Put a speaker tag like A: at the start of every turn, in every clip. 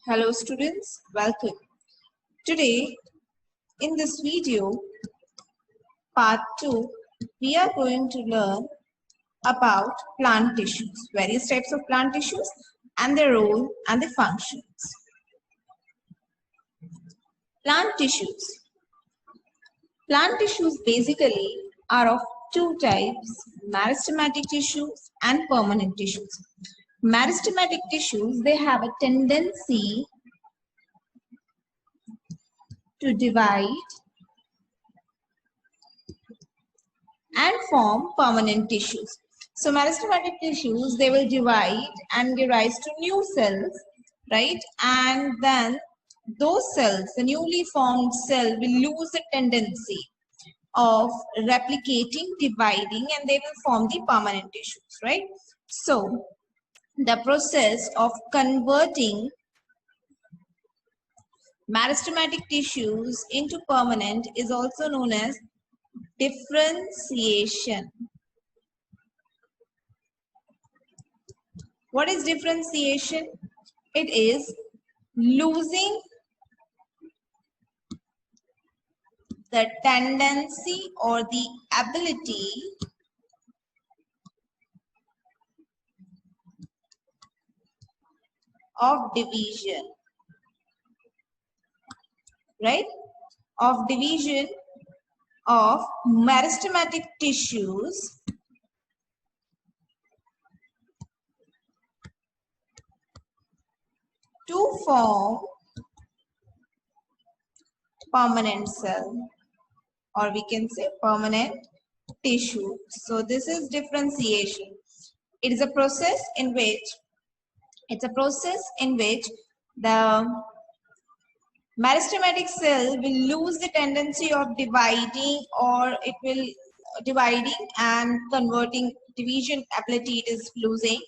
A: Hello students, welcome. Today in this video, part 2, we are going to learn about plant tissues, various types of plant tissues and their role and the functions. Plant tissues. Plant tissues basically are of two types, meristematic tissues and permanent tissues. Meristematic tissues, they have a tendency to divide and form permanent tissues. So meristematic tissues, they will divide and give rise to new cells, right? And then those cells, the newly formed cell, will lose the tendency of replicating, dividing, and they will form the permanent tissues, right? So the process of converting meristematic tissues into permanent is also known as differentiation. What is differentiation? It is losing the tendency or the ability of division, right? Of division of meristematic tissues to form permanent cell, or we can say permanent tissue. So this is differentiation. It is a process in which the meristematic cell will lose the tendency of dividing, or it will dividing and converting, division ability it is losing,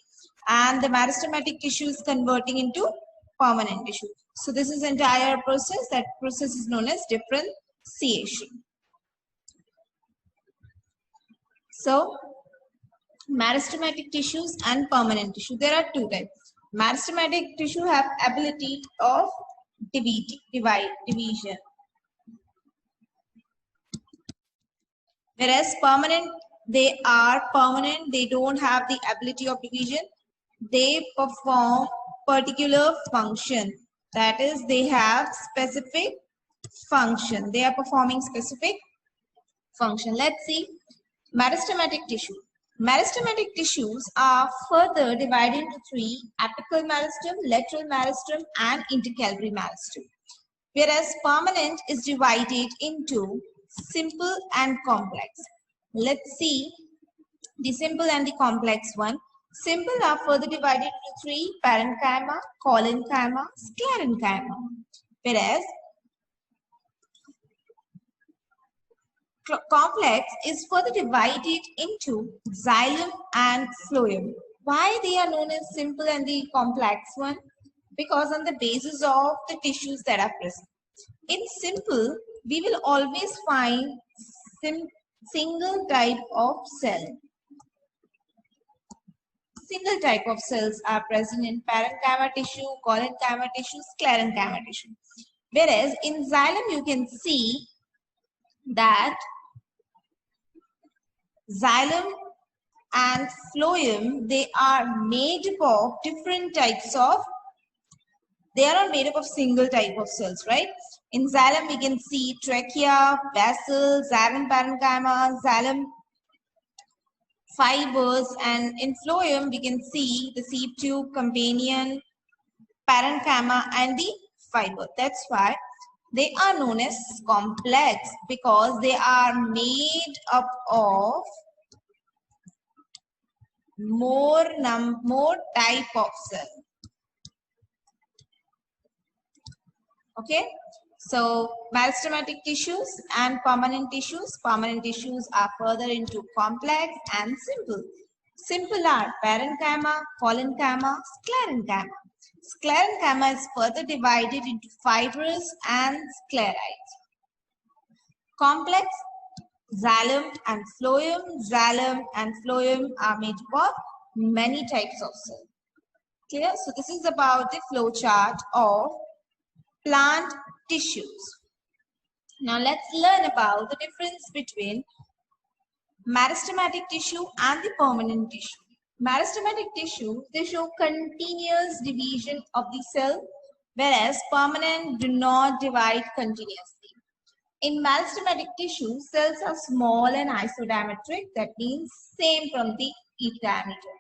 A: and the meristematic tissue is converting into permanent tissue. So this is entire process. That process is known as differentiation. So meristematic tissues and permanent tissue, there are two types. Meristematic tissue have ability of division, whereas permanent, they are permanent, they don't have the ability of division. They perform particular function, that is, they have specific function, they are performing specific function. Let's see meristematic tissue. Meristematic tissues are further divided into three: apical meristem, lateral meristem, and intercalary meristem. Whereas permanent is divided into simple and complex. Let's see the simple and the complex one. Simple are further divided into three: parenchyma, collenchyma, sclerenchyma. Whereas complex is further divided into xylem and phloem. Why they are known as simple and the complex one? Because on the basis of the tissues that are present. In simple, we will always find single type of cell. Single type of cells are present in parenchyma tissue, collenchyma tissue, sclerenchyma tissue. Whereas in xylem, you can see that xylem and phloem, they are made up of different types of, they are not made up of single type of cells, right? In xylem, we can see trachea, vessel, xylem parenchyma, xylem fibers, and in phloem, we can see the seed tube, companion, parenchyma, and the fiber. That's why they are known as complex, because they are made up of more type of cell. Okay, so meristematic tissues and permanent tissues. Permanent tissues are further into complex and simple. Simple are parenchyma, collenchyma, sclerenchyma. Sclerenchyma is further divided into fibrous and sclerites. Complex, xylem and phloem. Xylem and phloem are made up of many types of cells. Clear? So this is about the flow chart of plant tissues. Now let's learn about the difference between meristematic tissue and the permanent tissue. Meristematic tissue, they show continuous division of the cell, whereas permanent do not divide continuously. In meristematic tissue, cells are small and isodiametric, that means same from the each diameter.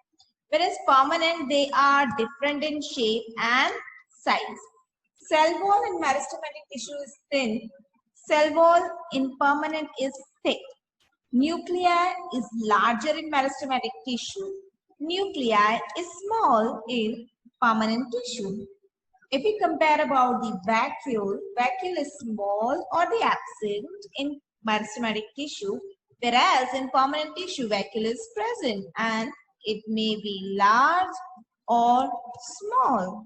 A: Whereas permanent, they are different in shape and size. Cell wall in meristematic tissue is thin. Cell wall in permanent is thick. Nuclei is larger in meristematic tissue. Nuclei is small in permanent tissue. If we compare about the vacuole is small or the absent in meristematic tissue, whereas in permanent tissue, vacuole is present and it may be large or small,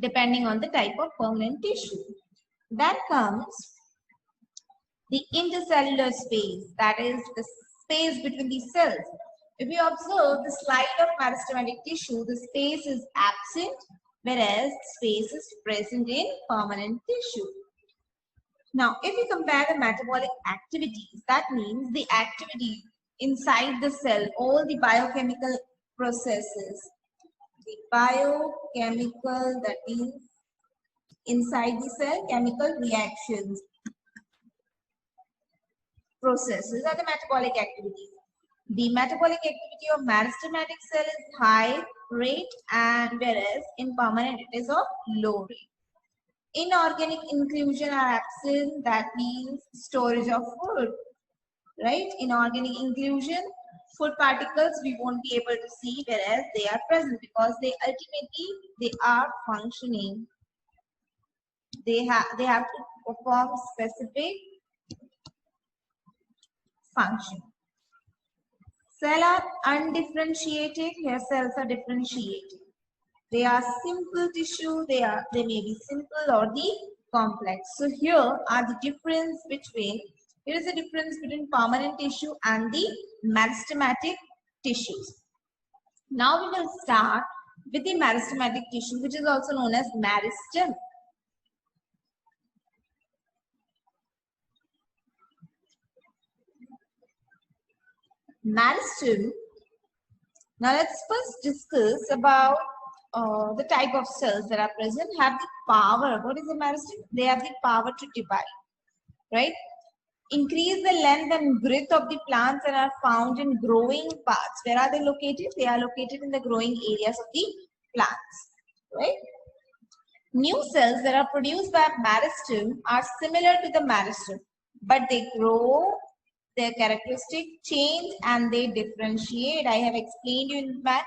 A: depending on the type of permanent tissue. Then comes the intercellular space, that is the space between the cells. If you observe the slide of meristematic tissue, the space is absent, whereas space is present in permanent tissue. Now, if you compare the metabolic activities, that means the activity inside the cell, all the biochemical processes, the biochemical, that means inside the cell, chemical reactions, processes are the metabolic activities. The metabolic activity of meristematic cell is high rate, and whereas in permanent it is of low rate. Inorganic inclusion are absent, that means storage of food, right? Inorganic inclusion, food particles we won't be able to see, whereas they are present because they are functioning. They have to perform specific function. Cells are undifferentiated. Here cells are differentiated. They are simple tissue. They may be simple or the complex. So here are the difference between. Here is the difference between permanent tissue and the meristematic tissues. Now we will start with the meristematic tissue, which is also known as meristem. Meristem. Now let's first discuss about the type of cells that are present. Have the power. What is the meristem? They have the power to divide, right? Increase the length and breadth of the plants and are found in growing parts. Where are they located? They are located in the growing areas of the plants, right? New cells that are produced by meristem are similar to the meristem, but they grow, their characteristic change, and they differentiate. I have explained you in my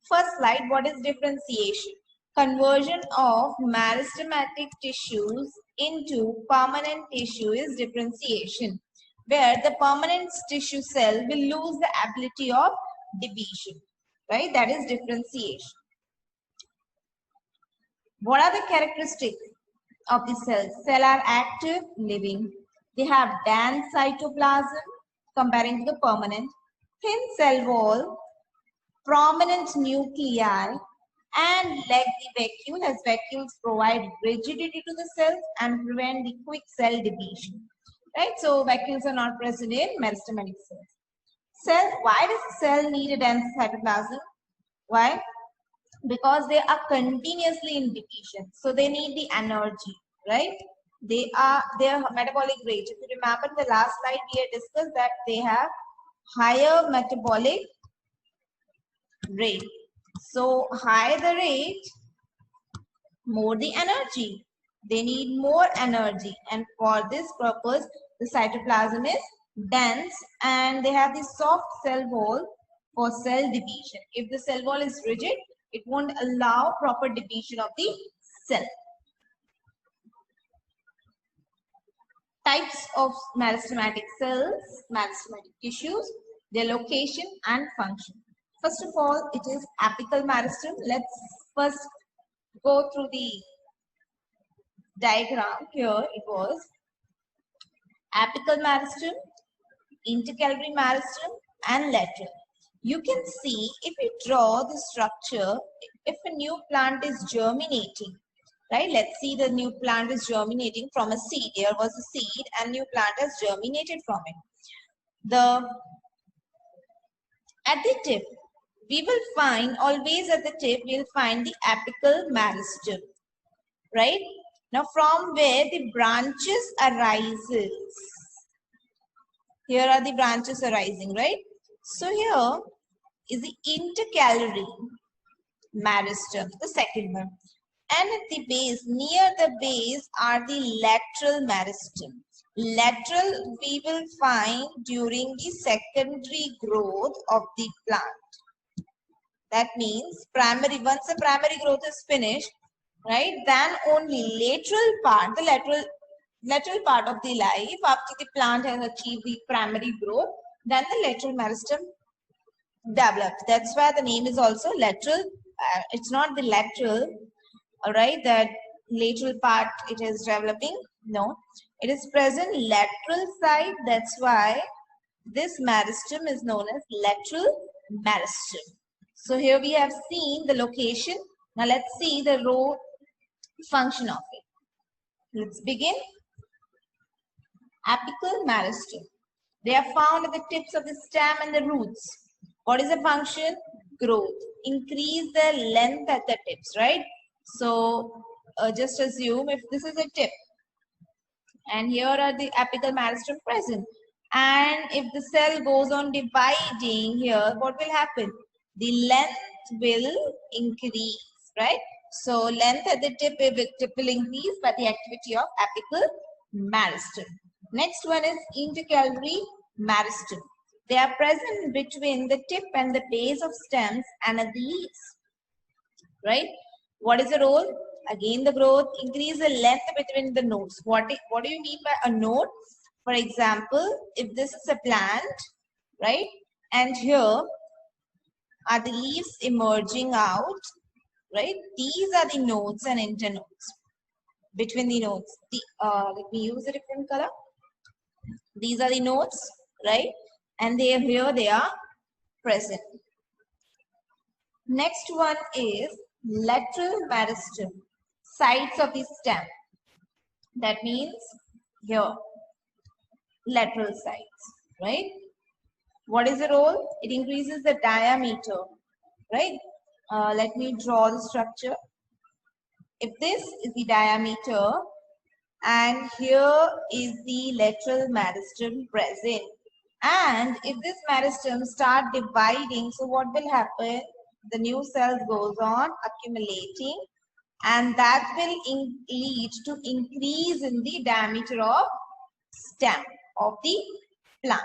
A: first slide what is differentiation. Conversion of meristematic tissues into permanent tissue is differentiation, where the permanent tissue cell will lose the ability of division, right? That is differentiation. What are the characteristics of the cells? Cells are active, living. They have dense cytoplasm comparing to the permanent, thin cell wall, prominent nuclei, and lack the vacuole, as vacuoles provide rigidity to the cells and prevent the quick cell division. Right? So vacuoles are not present in meristematic cells. Why does the cell need a dense cytoplasm? Why? Because they are continuously in division. So they need the energy, right? Their metabolic rate. If you remember in the last slide, we had discussed that they have higher metabolic rate. So higher the rate, more the energy. They need more energy, and for this purpose, the cytoplasm is dense and they have the soft cell wall for cell division. If the cell wall is rigid, it won't allow proper division of the cell. Types of meristematic cells, meristematic tissues, their location and function. First of all, it is apical meristem. Let's first go through the diagram. Here it was apical meristem, intercalary meristem, and lateral. You can see if you draw the structure, if a new plant is germinating, right? Let's see the new plant is germinating from a seed. Here was a seed and new plant has germinated from it. At the tip, we will find, always at the tip, we'll find the apical meristem, right? Now from where the branches arises. Here are the branches arising, right? So here is the intercalary meristem, the second one. And at the base, near the base are the lateral meristem. Lateral we will find during the secondary growth of the plant. That means primary, once the primary growth is finished, right, then only lateral part, the lateral part of the life after the plant has achieved the primary growth, then the lateral meristem develops. That's why the name is also lateral. It's not the lateral, all right, that lateral part it is developing. No, it is present lateral side. That's why this meristem is known as lateral meristem. So here we have seen the location. Now let's see the row function of it. Let's begin. Apical meristem. They are found at the tips of the stem and the roots. What is the function? Growth. Increase the length at the tips, right? So just assume if this is a tip and here are the apical meristem present, and if the cell goes on dividing here, what will happen? The length will increase, right? So length at the tip will increase by the activity of apical meristem. Next one is intercalary meristem. They are present between the tip and the base of stems and at the leaves, right? What is the role? Again, the growth, increase the length between the nodes. What do you mean by a node? For example, if this is a plant, right, and here are the leaves emerging out, right? These are the nodes and internodes. Between the nodes, let me use a different color. These are the nodes, right? And here they are present. Next one is lateral meristem, sides of the stem. That means here, lateral sides, right? What is the role? It increases the diameter, right? Let me draw the structure. If this is the diameter and here is the lateral meristem present, and if this meristem start dividing, so what will happen? The new cells goes on accumulating, and that will lead to increase in the diameter of stem of the plant,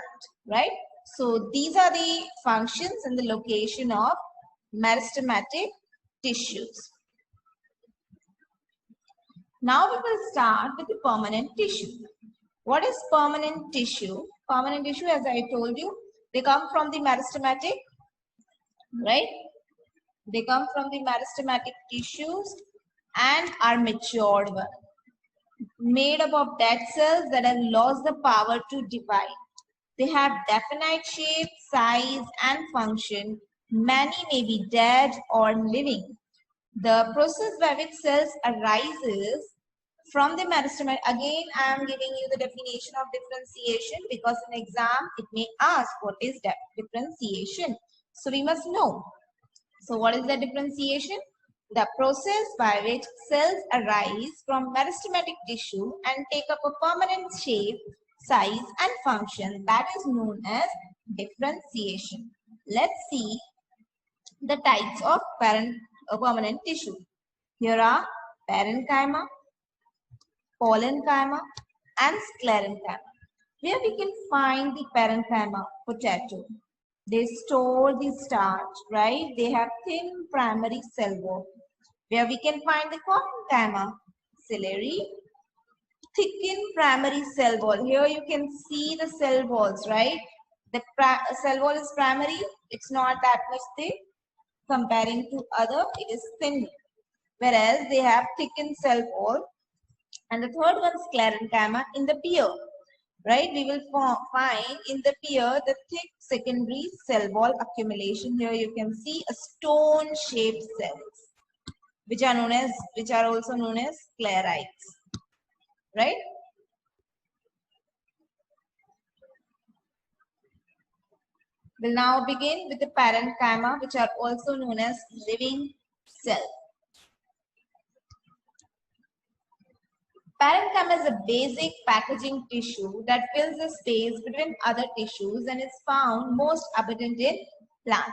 A: right? So these are the functions and the location of meristematic tissues. Now we will start with the permanent tissue. What is permanent tissue? Permanent tissue, as I told you, they come from the meristematic, right? They come from the meristematic tissues and are matured one, made up of dead cells that have lost the power to divide. They have definite shape, size, and function. Many may be dead or living. The process by which cells arises from the meristematic, again I am giving you the definition of differentiation because in exam it may ask what is differentiation. So we must know. So what is the differentiation? The process by which cells arise from meristematic tissue and take up a permanent shape, size and function, that is known as differentiation. Let's see the types of permanent tissue. Here are parenchyma, parenchyma and sclerenchyma. Here we can find the parenchyma, potato. They store the starch, right? They have thin primary cell wall. Where we can find the parenchyma, celery, thickened primary cell wall. Here you can see the cell walls, right? The cell wall is primary. It's not that much thick. Comparing to other, it is thin. Whereas they have thickened cell wall. And the third one is sclerenchyma in the beard. right? We will find in the pear the thick secondary cell wall accumulation. Here you can see a stone-shaped cells, which are also known as sclerites, right? We'll now begin with the parenchyma, which are also known as living cells. Parenchyma is a basic packaging tissue that fills the space between other tissues and is found most abundant in plants.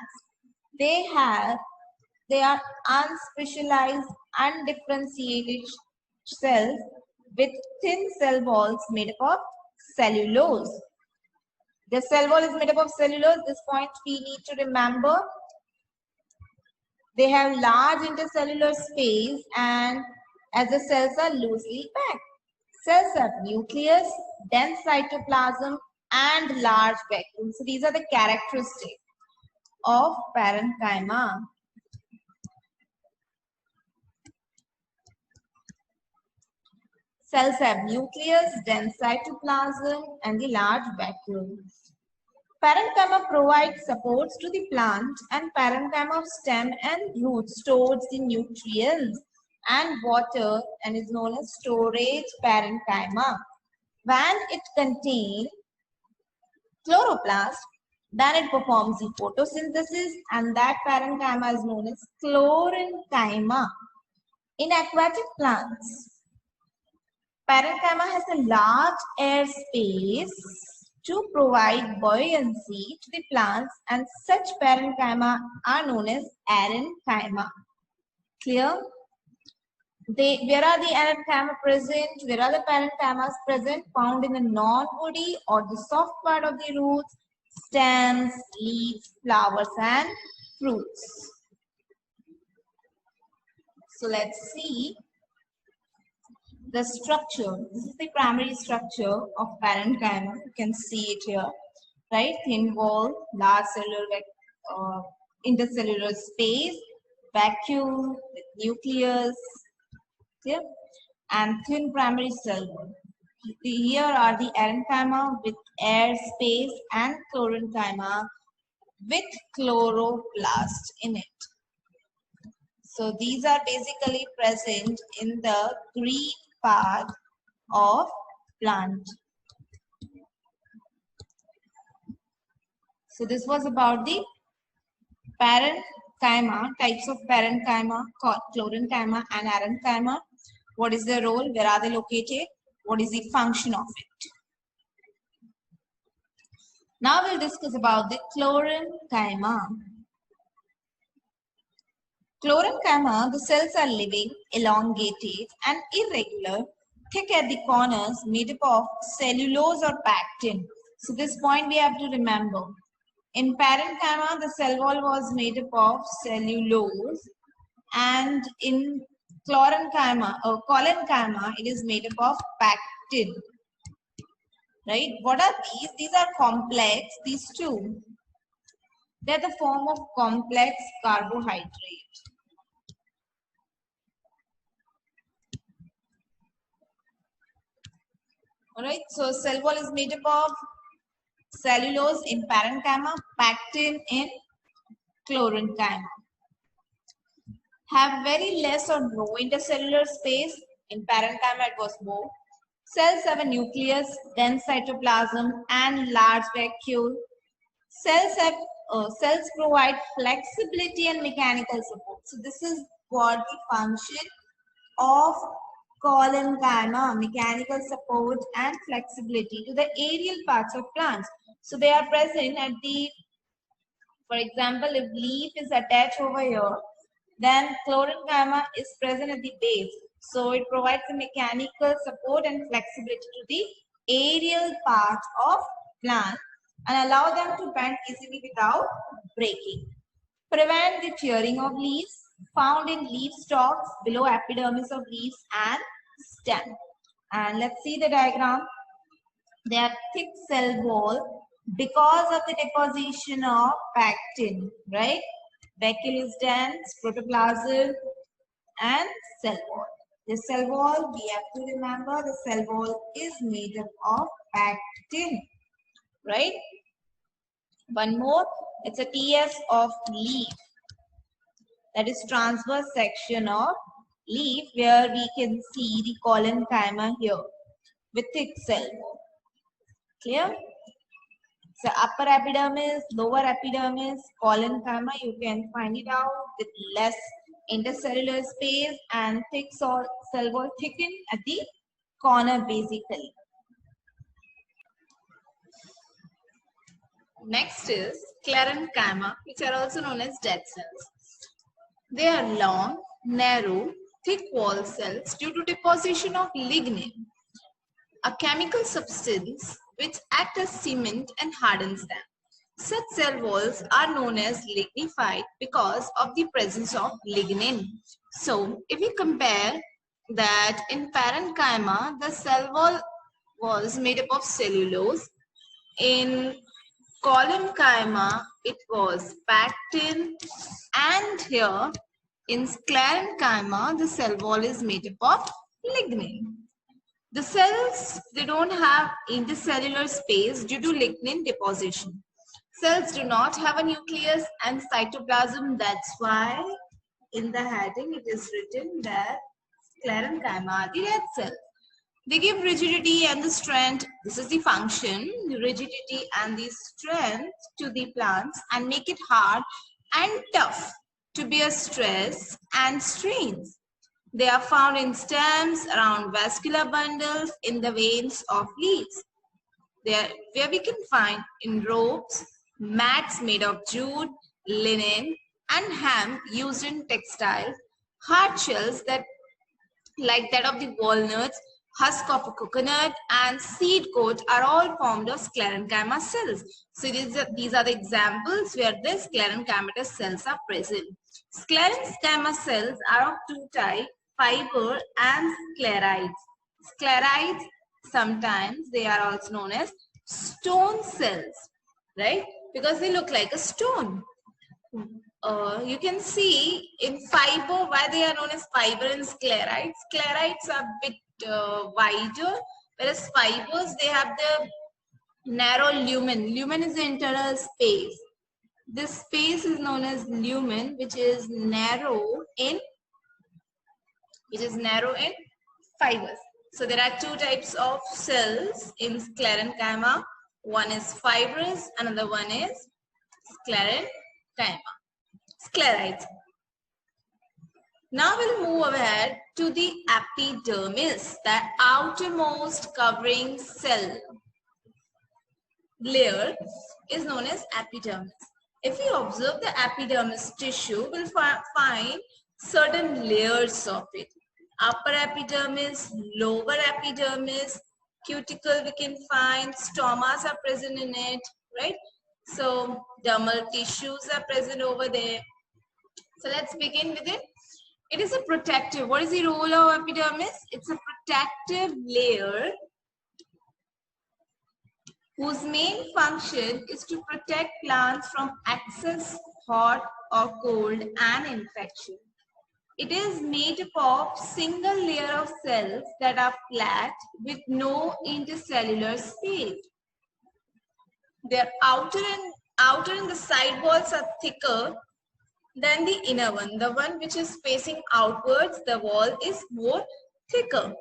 A: They are unspecialized, undifferentiated cells with thin cell walls made up of cellulose. The cell wall is made up of cellulose. This point we need to remember. They have large intercellular space and as the cells are loosely packed. Cells have nucleus, dense cytoplasm, and large vacuole. So these are the characteristics of parenchyma. Cells have nucleus, dense cytoplasm, and the large vacuole. Parenchyma provides supports to the plant, and parenchyma of stem and root stores the nutrients and water and is known as storage parenchyma. When it contains chloroplast, then it performs the photosynthesis, and that parenchyma is known as chlorenchyma. In aquatic plants, parenchyma has a large air space to provide buoyancy to the plants, and such parenchyma are known as arenchyma. Clear? Where are the arenchyma present? Where are the parenchymas present? Found in the non-woody or the soft part of the roots, stems, leaves, flowers, and fruits. So let's see the structure. This is the primary structure of parenchyma. You can see it here, right? Thin wall, large cellular, intercellular space, vacuole with nucleus, clear? And thin primary cell wall. Here are the arenchyma with air space and chlorenchyma with chloroplast in it. So these are basically present in the green part of plant. So this was about the parenchyma, types of parenchyma, chlorenchyma and arenchyma. What is their role? Where are they located? What is the function of it? Now we'll discuss about the chlorenchyma. Chlorenchyma, the cells are living, elongated and irregular, thick at the corners, made up of cellulose or pectin. So this point we have to remember. In parenchyma, the cell wall was made up of cellulose, and in chlorenchyma or collenchyma, it is made up of pectin. Right? What are these? These are complex, these two. They're the form of complex carbohydrate. Alright, so cell wall is made up of cellulose in parenchyma, pectin in chlorenchyma. Have very less or no intercellular space. In parenchyma it was more. Cells have a nucleus, dense cytoplasm and large vacuole. Cells provide flexibility and mechanical support. So this is what the function of collenchyma, mechanical support and flexibility to the aerial parts of plants. So they are present at the, for example, if leaf is attached over here, then chlorenchyma is present at the base. So it provides a mechanical support and flexibility to the aerial part of plant and allow them to bend easily without breaking. Prevent the tearing of leaves, found in leaf stalks, below epidermis of leaves and stem. And let's see the diagram. They are thick cell wall because of the deposition of pectin, right? Vacuole is dense, protoplasm and cell wall. The cell wall, we have to remember the cell wall is made up of pectin, right? One more, it's a TS of leaf, that is transverse section of leaf, where we can see the collenchyma here with thick cell wall. Clear? So upper epidermis, lower epidermis, collenchyma, you can find it out with less intercellular space and thick cell wall thickened at the corner basically.
B: Next is sclerenchyma, which are also known as dead cells. They are long, narrow, thick wall cells due to deposition of lignin, a chemical substance which acts as cement and hardens them. Such cell walls are known as lignified because of the presence of lignin. So, if we compare that in parenchyma, the cell wall was made up of cellulose. In collenchyma, it was pectin, and here in sclerenchyma, the cell wall is made up of lignin. The cells, they don't have intercellular space due to lignin deposition. Cells do not have a nucleus and cytoplasm. That's why in the heading it is written that sclerenchyma are the red cells. They give rigidity and the strength. This is the function, the rigidity and the strength to the plants and make it hard and tough to bear stress and strains. They are found in stems, around vascular bundles, in the veins of leaves. They are where we can find in ropes, mats made of jute, linen, and hemp used in textiles, hard shells that like that of the walnuts, husk of a coconut, and seed coat are all formed of sclerenchyma cells. So these are the examples where the sclerenchymatous cells are present. Sclerenchyma cells are of two types, fiber and sclerites. Sclerites, sometimes they are also known as stone cells, right? Because they look like a stone. You can see in fiber why they are known as fiber and sclerites. Sclerites are a bit wider, whereas fibers, they have the narrow lumen. Lumen is the internal space. This space is known as lumen, which is narrow in fibers. So there are two types of cells in sclerenchyma. One is fibrous, another one is sclerenchyma. Sclerites. Now we'll move ahead to the epidermis, the outermost covering cell layer is known as epidermis. If we observe the epidermis tissue, we'll find certain layers of it. Upper epidermis, lower epidermis, cuticle we can find, stomas are present in it, right? So dermal tissues are present over there. So let's begin with it. It is a protective. What is the role of epidermis? It's a protective layer whose main function is to protect plants from excess hot or cold and infection. It is made up of single layer of cells that are flat with no intercellular space. Their outer and the side walls are thicker than the inner one. The one which is facing outwards, the wall is more thicker.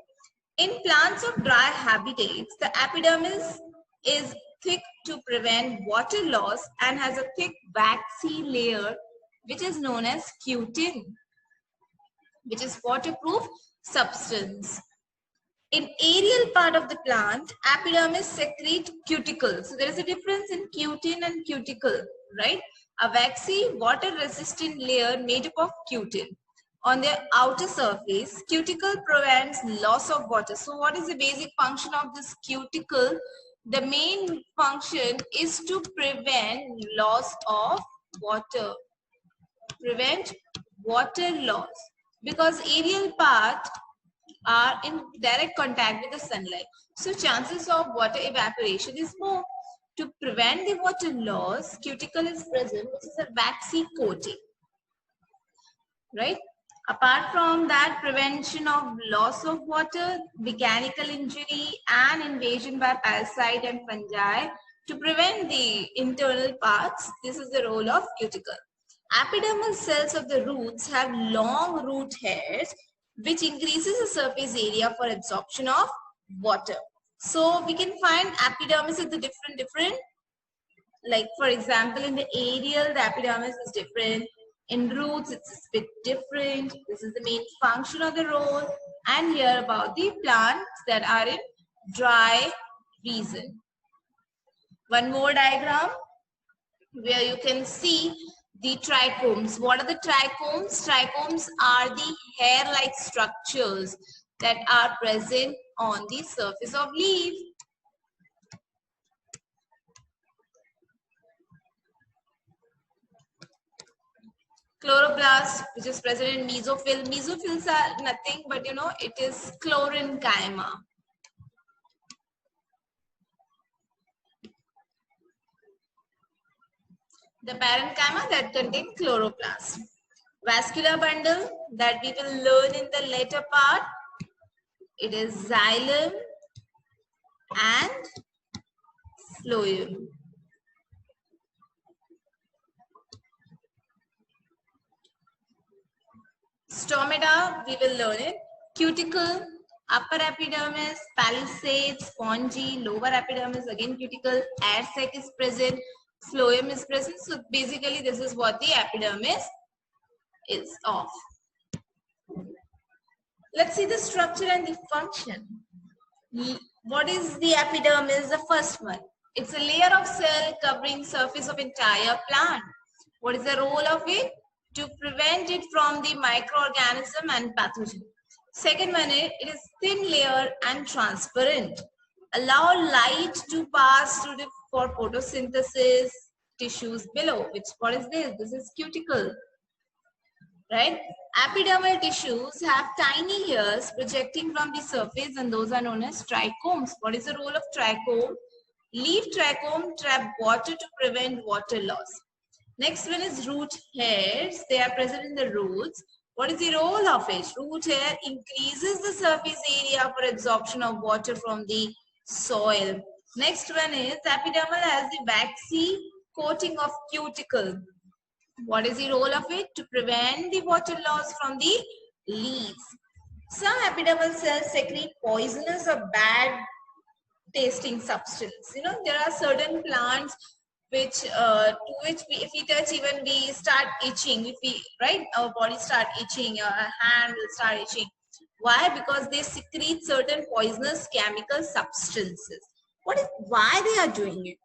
B: In plants of dry habitats, the epidermis is thick to prevent water loss and has a thick waxy layer which is known as cutin, which is waterproof substance. In aerial part of the plant, epidermis secrete cuticle. So there is a difference in cutin and cuticle, right? A waxy, water-resistant layer made up of cutin. On their outer surface, cuticle prevents loss of water. So what is the basic function of this cuticle? The main function is to prevent loss of water. Prevent water loss. Because aerial part are in direct contact with the sunlight. So chances of water evaporation is more. To prevent the water loss, cuticle is present, which is a waxy coating. Right? Apart from that, prevention of loss of water, mechanical injury, and invasion by parasite and fungi to prevent the internal parts. This is the role of cuticle. Epidermal cells of the roots have long root hairs, which increases the surface area for absorption of water. So we can find epidermis at the different, like for example, in the aerial, the epidermis is different. In roots, it's a bit different. This is the main function of the role. And here about the plants that are in dry region. One more diagram where you can see the trichomes. What are the trichomes? Trichomes are the hair-like structures that are present on the surface of leaf. Chloroplast, which is present in mesophyll. Mesophills are nothing but, it is chlorenchyma. The parenchyma that contains chloroplast. Vascular bundle that we will learn in the later part. It is xylem and phloem. Stomata, we will learn it. Cuticle, upper epidermis, palisade, spongy, lower epidermis, again cuticle, air sac is present, phloem is present. So basically this is what the epidermis is of. Let's see the structure and the function. What is the epidermis? The first one. It's a layer of cell covering surface of entire plant. What is the role of it? To prevent it from the microorganism and pathogen. Second one, it is thin layer and transparent. Allow light to pass through for photosynthesis tissues below. What is this? This is cuticle. Right? Epidermal tissues have tiny hairs projecting from the surface, and those are known as trichomes. What is the role of trichome? Leaf trichome trap water to prevent water loss. Next one is root hairs. They are present in the roots. What is the role of it? Root hair increases the surface area for absorption of water from the soil. Next one is epidermal has the waxy coating of cuticle. What is the role of it? To prevent the water loss from the leaves. Some epidermal cells secrete poisonous or bad tasting substance. There are certain plants which if we touch, even we start itching. Our body start itching, our hand will start itching. Why? Because they secrete certain poisonous chemical substances. Why they are doing it?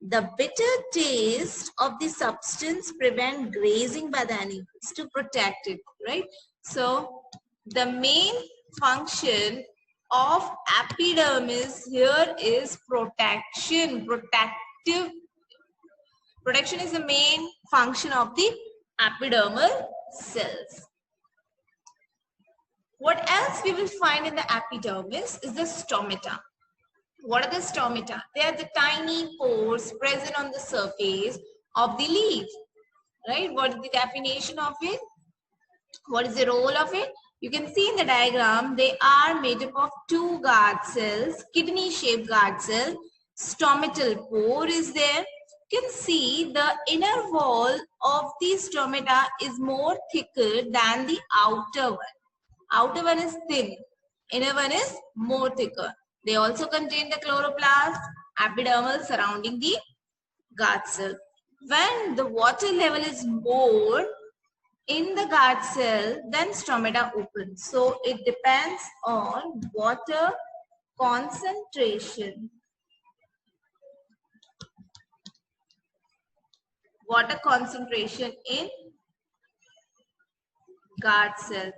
B: The bitter taste of the substance prevent grazing by the animals to protect it, right? So the main function of epidermis here is protection. Protection is the main function of the epidermal cells. What else we will find in the epidermis is the stomata. What are the stomata? They are the tiny pores present on the surface of the leaf. Right? What is the definition of it? What is the role of it? You can see in the diagram, they are made up of two guard cells, kidney-shaped guard cell. Stomatal pore is there. You can see the inner wall of the stomata is more thicker than the outer one. Outer one is thin. Inner one is more thicker. They also contain the chloroplast, epidermal surrounding the guard cell. When the water level is more in the guard cell, then stomata opens. So it depends on water concentration. Water concentration in guard cell.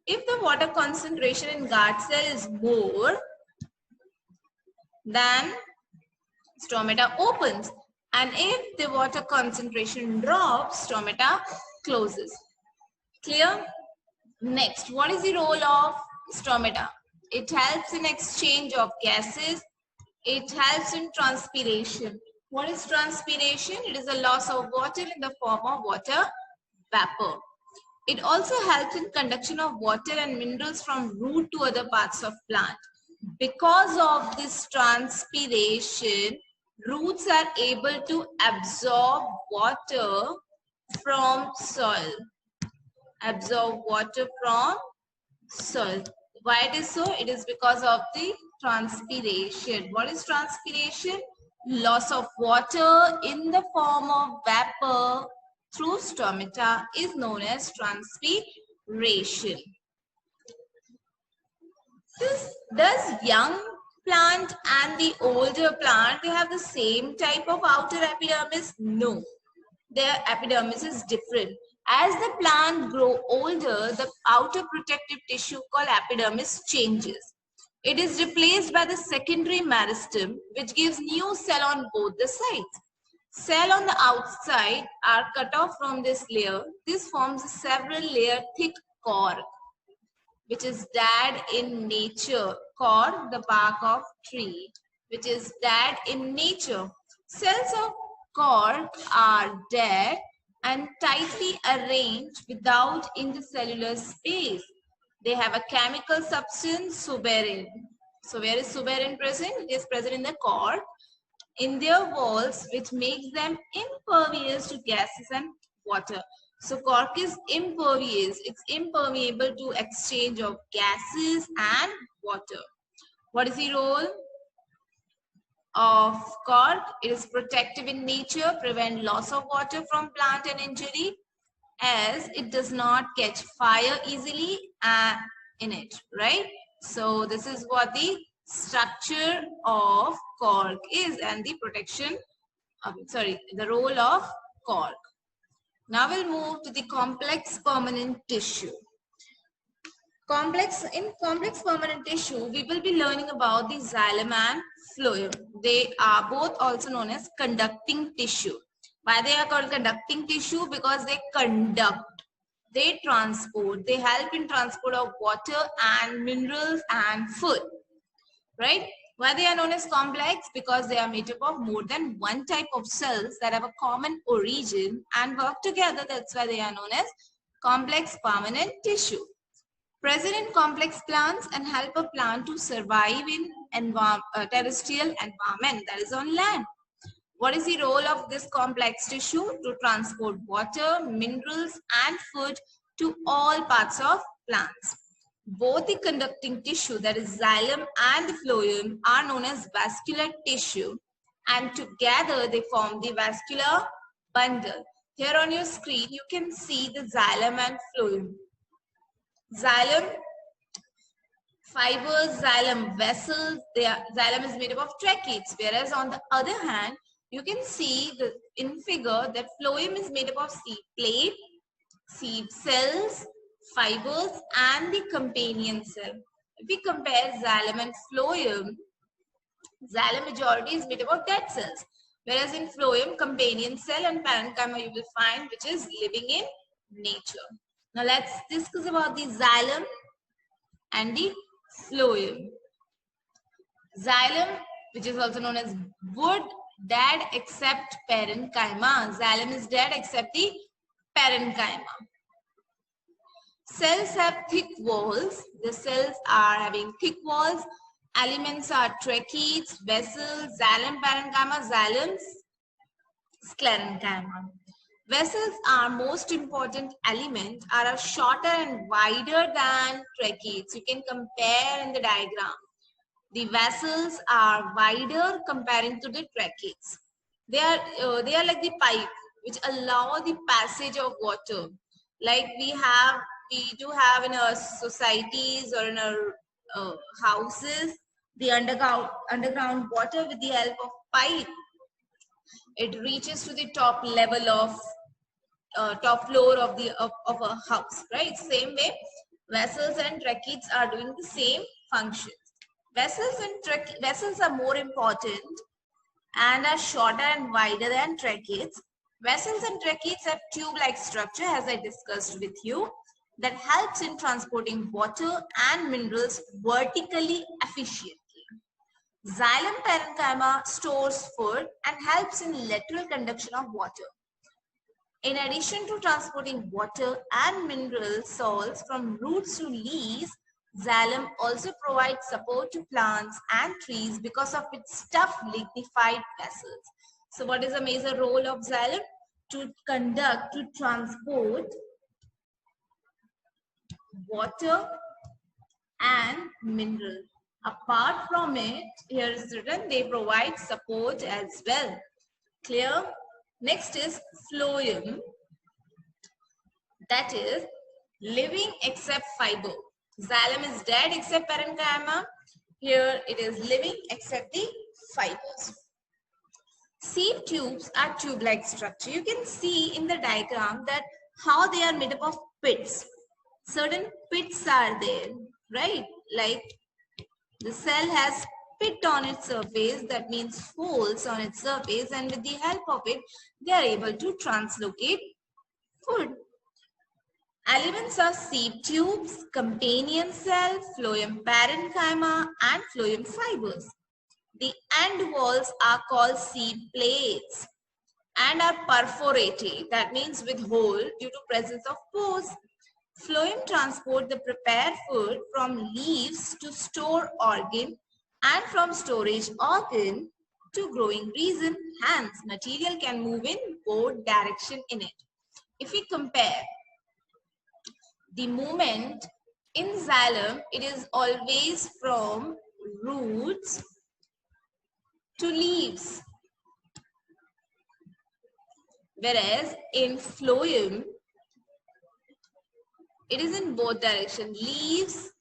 B: If the water concentration in guard cell is more, then stomata opens, and if the water concentration drops, stomata closes. Clear? Next, what is the role of stomata? It helps in exchange of gases. It helps in transpiration. What is transpiration? It is a loss of water in the form of water vapor. It also helps in conduction of water and minerals from root to other parts of plant. Because of this transpiration, roots are able to absorb water from soil. Absorb water from soil. Why it is so? It is because of the transpiration. What is transpiration? Loss of water in the form of vapor through stomata is known as transpiration. Does young plant and the older plant, they have the same type of outer epidermis? No, their epidermis is different. As the plant grow older, the outer protective tissue called epidermis changes. It is replaced by the secondary meristem, which gives new cell on both the sides. Cell on the outside are cut off from this layer. This forms a several layer thick cork, which is dead in nature. Cork, the bark of tree, which is dead in nature. Cells of cork are dead and tightly arranged without intercellular space. They have a chemical substance, suberin. So where is suberin present? It is present in the cork, in their walls, which makes them impervious to gases and water. So cork is impervious. It's impermeable to exchange of gases and water. What is the role of cork? It is protective in nature, prevent loss of water from plant and injury, as it does not catch fire easily in it, right? So this is what the structure of cork is and the protection, the role of cork. Now we'll move to the complex permanent tissue. In complex permanent tissue, we will be learning about the xylem and phloem. They are both also known as conducting tissue. Why they are called conducting tissue? Because they conduct, they transport, they help in transport of water and minerals and food, right? Why they are known as complex? Because they are made up of more than one type of cells that have a common origin and work together. That's why they are known as complex permanent tissue. Present in complex plants and help a plant to survive in terrestrial environment, that is on land. What is the role of this complex tissue? To transport water, minerals and food to all parts of plants. Both the conducting tissue, that is xylem and the phloem, are known as vascular tissue, and together they form the vascular bundle. Here on your screen you can see the xylem and phloem. Xylem fibers, xylem vessels. Xylem is made up of tracheids, whereas on the other hand, you can see in figure that phloem is made up of seed plate, seed cells, fibers, and the companion cell. If we compare xylem and phloem, xylem majority is made up of dead cells, whereas in phloem, companion cell and parenchyma you will find, which is living in nature. Now let's discuss about the xylem and the phloem. Xylem, which is also known as wood, dead except parenchyma. Xylem is dead except the parenchyma. Cells have thick walls. The cells are having thick walls. Elements are tracheids, vessels, xylem, parenchyma, xylem, sclerenchyma. Vessels are most important element, are shorter and wider than tracheids. You can compare in the diagram. The vessels are wider comparing to the tracheids. They are like the pipe which allow the passage of water. Like we do have in our societies or in our houses, the underground water with the help of pipe. It reaches to the top level of top floor of a house, right? Same way, vessels and tracheids are doing the same functions. Vessels are more important and are shorter and wider than tracheids. Vessels and tracheids have tube-like structure, as I discussed with you, that helps in transporting water and minerals vertically efficiently. Xylem parenchyma stores food and helps in lateral conduction of water. In addition to transporting water and mineral salts from roots to leaves, xylem also provides support to plants and trees because of its tough lignified vessels. So what is the major role of xylem? To transport water and mineral. Apart from it, here is written, they provide support as well. Clear? Next is phloem, that is living except fiber. Xylem is dead except parenchyma. Here it is living except the fibers. Seed tubes are tube-like structure. You can see in the diagram that how they are made up of pits. Certain pits are there, right? Like the cell has pit on its surface, that means holes on its surface, and with the help of it, they are able to translocate food. Elements are seed tubes, companion cell, phloem parenchyma, and phloem fibers. The end walls are called seed plates and are perforated, that means with hole due to presence of pores. Phloem transport the prepared food from leaves to store organ and from storage organ to growing region. Hence, material can move in both direction in it. If we compare the movement in xylem, it is always from roots to leaves. Whereas in phloem, it is in both directions. Leaves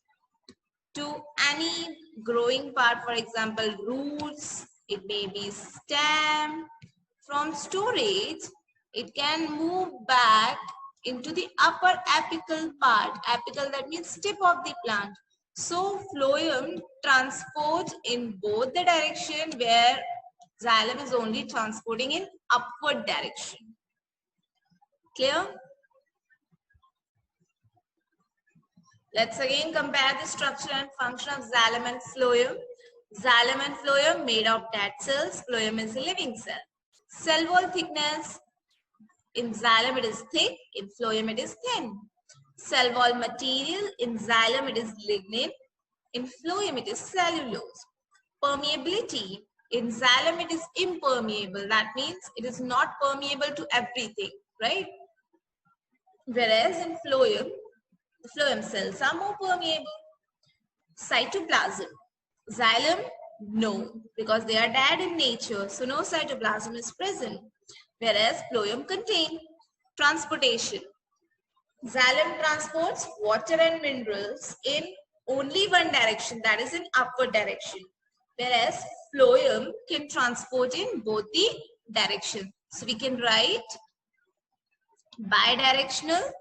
B: to any growing part, for example, roots, it may be stem. From storage, it can move back into the upper apical part. Apical, that means tip of the plant. So phloem transports in both the direction, where xylem is only transporting in upward direction. Clear? Let's again compare the structure and function of xylem and phloem. Xylem and phloem made of dead cells. Phloem is a living cell. Cell wall thickness, in xylem it is thick, in phloem it is thin. Cell wall material, in xylem it is lignin, in phloem it is cellulose. Permeability, in xylem it is impermeable. That means it is not permeable to everything, right? Whereas in phloem, the phloem cells are more permeable. Cytoplasm. Xylem, no, because they are dead in nature, so no cytoplasm is present. Whereas phloem contain. Transportation. Xylem transports water and minerals in only one direction, that is in upward direction. Whereas phloem can transport in both the direction. So we can write bidirectional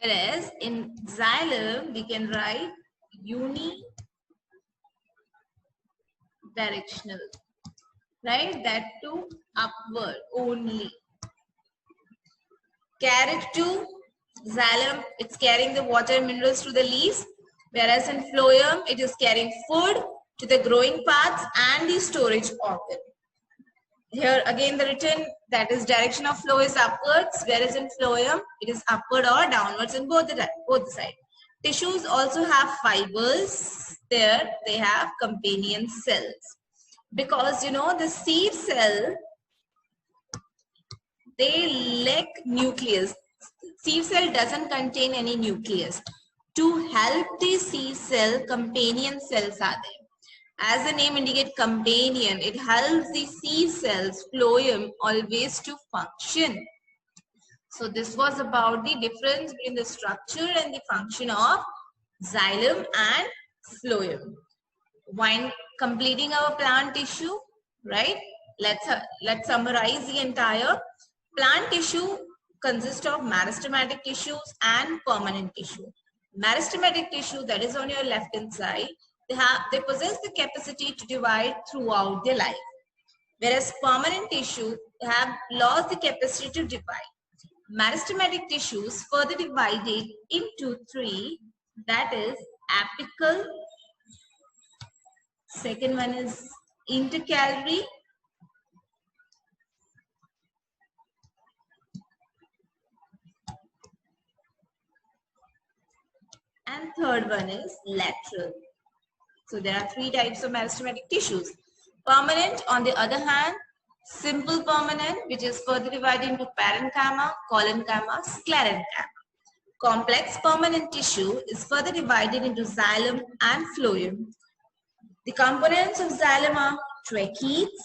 B: whereas in xylem we can write unidirectional, right? That too upward only. Carried to xylem, it's carrying the water and minerals to the leaves, whereas in phloem it is carrying food to the growing parts and the storage organ. Here again the written, that is direction of flow is upwards, whereas in phloem it is upward or downwards in both the sides. Tissues also have fibers. There they have companion cells, because you know the seed cell, they lack nucleus. Seed cell doesn't contain any nucleus. To help the seed cell, companion cells are there. As the name indicates, companion, it helps the seed cells, phloem, always to function. So this was about the difference between the structure and the function of xylem and phloem. While completing our plant tissue, right? Let's summarize the entire. Plant tissue consists of meristematic tissues and permanent tissue. Meristematic tissue, that is on your left hand side, they possess the capacity to divide throughout their life. Whereas permanent tissue have lost the capacity to divide. Meristematic tissues further divided into three, that is apical, Second one is intercalary. And third one is lateral. So there are three types of meristematic tissues. Permanent, on the other hand, simple permanent, which is further divided into parenchyma, collenchyma, sclerenchyma. Complex permanent tissue is further divided into xylem and phloem. The components of xylem are tracheids,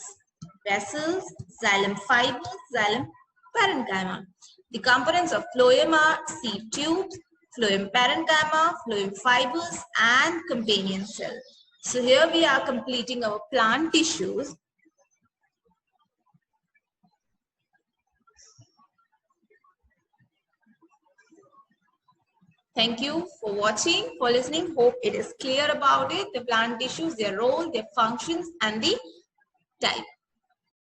B: vessels, xylem fibers, xylem parenchyma. The components of phloem are sieve tubes, phloem parenchyma, phloem fibers, and companion cell. So here we are completing our plant tissues. Thank you for watching, for listening. Hope it is clear about it, the plant tissues, their role, their functions, and the type.